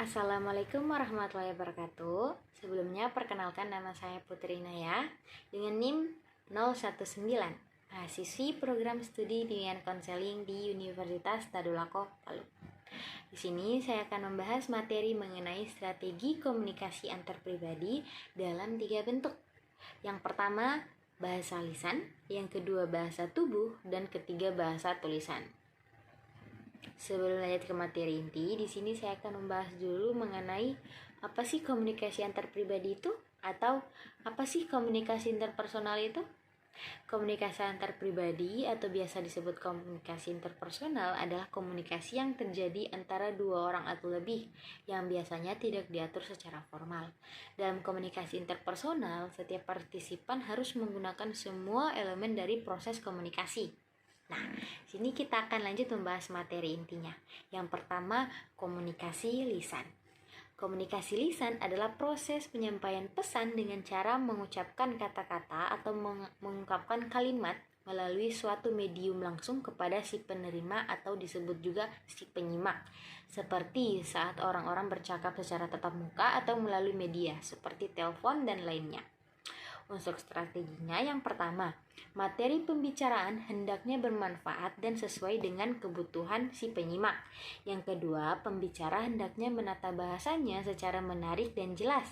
Assalamualaikum warahmatullahi wabarakatuh. Sebelumnya perkenalkan nama saya Putri Naya dengan NIM 019, mahasiswi program studi Dinian Konseling di Universitas Tadulako, Palu. Di sini saya akan membahas materi mengenai strategi komunikasi antar pribadi dalam 3 bentuk. Yang pertama, bahasa lisan, yang kedua bahasa tubuh, dan ketiga bahasa tulisan. Sebelum lanjut ke materi inti, di sini saya akan membahas dulu mengenai apa sih komunikasi antar pribadi itu, atau apa sih komunikasi interpersonal itu. Komunikasi antar pribadi atau biasa disebut komunikasi interpersonal adalah komunikasi yang terjadi antara dua orang atau lebih yang biasanya tidak diatur secara formal. Dalam komunikasi interpersonal, setiap partisipan harus menggunakan semua elemen dari proses komunikasi. Nah, sini kita akan lanjut membahas materi intinya. Yang pertama, komunikasi lisan. Komunikasi lisan adalah proses penyampaian pesan dengan cara mengucapkan kata-kata atau mengungkapkan kalimat melalui suatu medium langsung kepada si penerima atau disebut juga si penyimak. Seperti saat orang-orang bercakap secara tatap muka atau melalui media seperti telepon dan lainnya. Unsur strateginya yang pertama, materi pembicaraan hendaknya bermanfaat dan sesuai dengan kebutuhan si penyimak. Yang kedua, pembicara hendaknya menata bahasanya secara menarik dan jelas.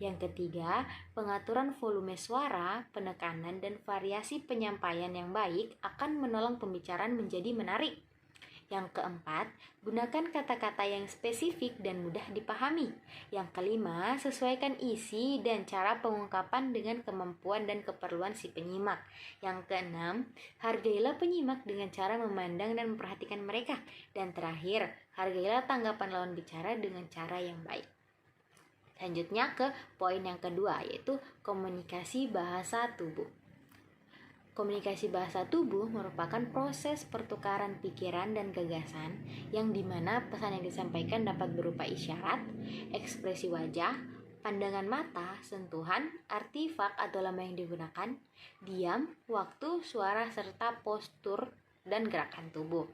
Yang ketiga, pengaturan volume suara, penekanan, dan variasi penyampaian yang baik akan menolong pembicaraan menjadi menarik. Yang keempat, gunakan kata-kata yang spesifik dan mudah dipahami. Yang kelima, sesuaikan isi dan cara pengungkapan dengan kemampuan dan keperluan si penyimak. Yang keenam, hargailah penyimak dengan cara memandang dan memperhatikan mereka. Dan terakhir, hargailah tanggapan lawan bicara dengan cara yang baik. Selanjutnya ke poin yang kedua, yaitu komunikasi bahasa tubuh. Komunikasi bahasa tubuh merupakan proses pertukaran pikiran dan gagasan yang dimana pesan yang disampaikan dapat berupa isyarat, ekspresi wajah, pandangan mata, sentuhan, artifak atau lama yang digunakan, diam, waktu, suara, serta postur dan gerakan tubuh.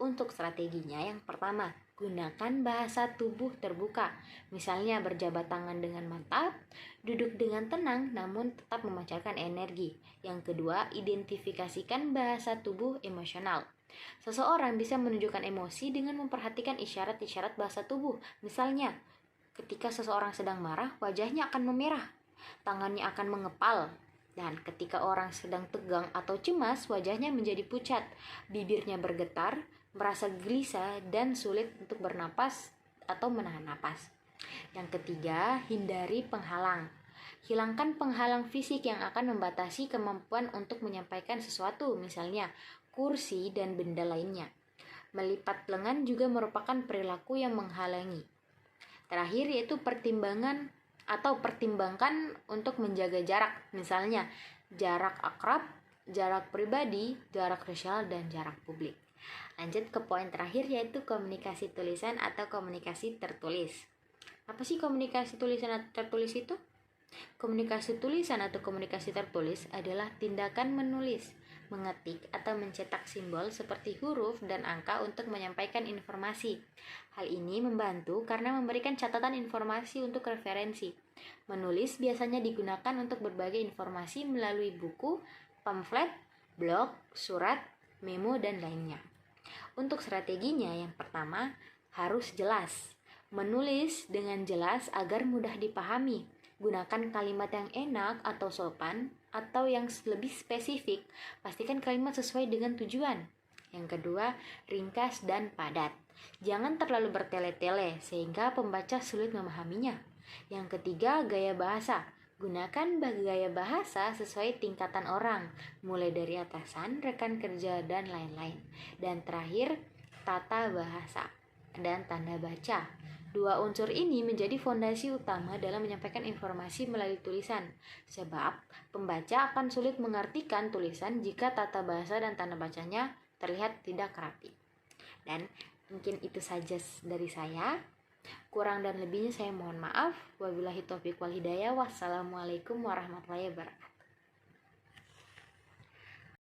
Untuk strateginya yang pertama, gunakan bahasa tubuh terbuka. Misalnya berjabat tangan dengan mantap, duduk dengan tenang namun tetap memancarkan energi. Yang kedua, identifikasikan bahasa tubuh emosional. Seseorang bisa menunjukkan emosi dengan memperhatikan isyarat-isyarat bahasa tubuh. Misalnya, ketika seseorang sedang marah, wajahnya akan memerah, tangannya akan mengepal. Dan ketika orang sedang tegang atau cemas, wajahnya menjadi pucat, bibirnya bergetar, merasa gelisah, dan sulit untuk bernapas atau menahan napas. Yang ketiga, hindari penghalang. Hilangkan penghalang fisik yang akan membatasi kemampuan untuk menyampaikan sesuatu, misalnya kursi dan benda lainnya. Melipat lengan juga merupakan perilaku yang menghalangi. Terakhir yaitu pertimbangkan untuk menjaga jarak, misalnya jarak akrab, jarak pribadi, jarak sosial, dan jarak publik. Lanjut ke poin terakhir yaitu komunikasi tulisan atau komunikasi tertulis. Apa sih komunikasi tulisan atau tertulis itu? Komunikasi tulisan atau komunikasi tertulis adalah tindakan menulis, mengetik, atau mencetak simbol seperti huruf dan angka untuk menyampaikan informasi. Hal ini membantu karena memberikan catatan informasi untuk referensi. Menulis biasanya digunakan untuk berbagai informasi melalui buku, pamflet, blog, surat, memo, dan lainnya. Untuk strateginya yang pertama, harus jelas. Menulis dengan jelas agar mudah dipahami. Gunakan kalimat yang enak atau sopan, atau yang lebih spesifik, pastikan kalimat sesuai dengan tujuan. Yang kedua, ringkas dan padat. Jangan terlalu bertele-tele sehingga pembaca sulit memahaminya. Yang ketiga, gaya bahasa. Gunakan gaya bahasa sesuai tingkatan orang, mulai dari atasan, rekan kerja, dan lain-lain. Dan terakhir, tata bahasa dan tanda baca. Dua unsur ini menjadi fondasi utama dalam menyampaikan informasi melalui tulisan, sebab pembaca akan sulit mengartikan tulisan jika tata bahasa dan tanda bacanya terlihat tidak rapi. Dan mungkin itu saja dari saya. Kurang dan lebihnya saya mohon maaf. Wabillahi taufiq wal hidayah. Wassalamualaikum warahmatullahi wabarakatuh.